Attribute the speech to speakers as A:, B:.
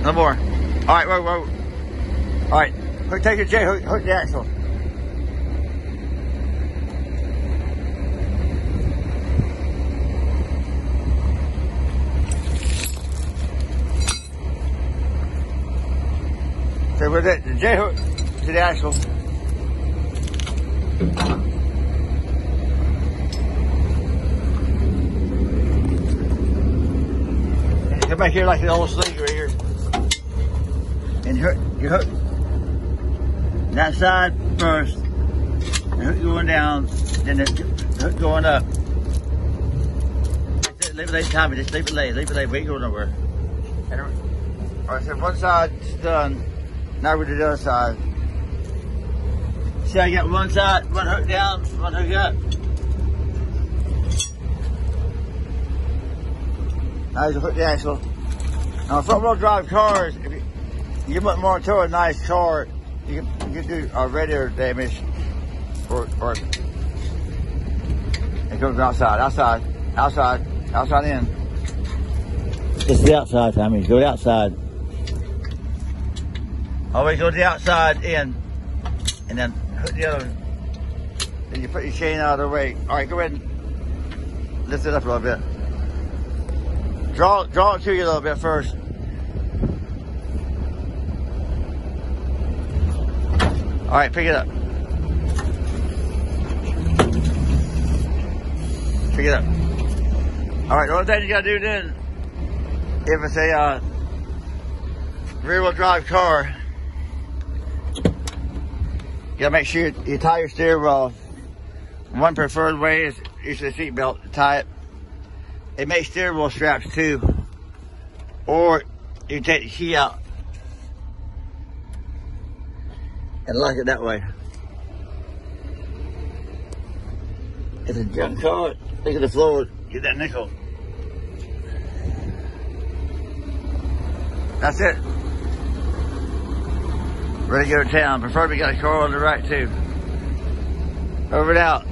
A: No more. All right, whoa. All right, take your J, hook the axle. So with it, the J hook to the axle. Come back here like the old sling right here. And you hook that side first. The hook going down, then the hook going up. Leave it lay, Tommy. Just leave it lay. We ain't going nowhere. All right, so one side's done. Now we're to the other side. See, I got one side, one hook down, one hook up. Now you hook the axle. Now, front wheel drive cars, if you want more to a nice car, you can do a radiator damage, or it goes outside in. Just the outside, Tommy. Go the outside. Always go to the outside in, and then hook the other. Then you put your chain out of the way. All right, go ahead and lift it up a little bit. Draw it to you a little bit first. All right, pick it up. Pick it up. All right, the only thing you gotta do then, if it's a rear-wheel drive car, you gotta make sure you tie your steering wheel. One preferred way is use the seat belt to tie it. It makes steering wheel straps too. Or you can take the key out and lock it that way. It's a junk car. Look at the floor. Get that nickel. That's it. Ready to go to town. Preferably got a car on the right too. Over and out.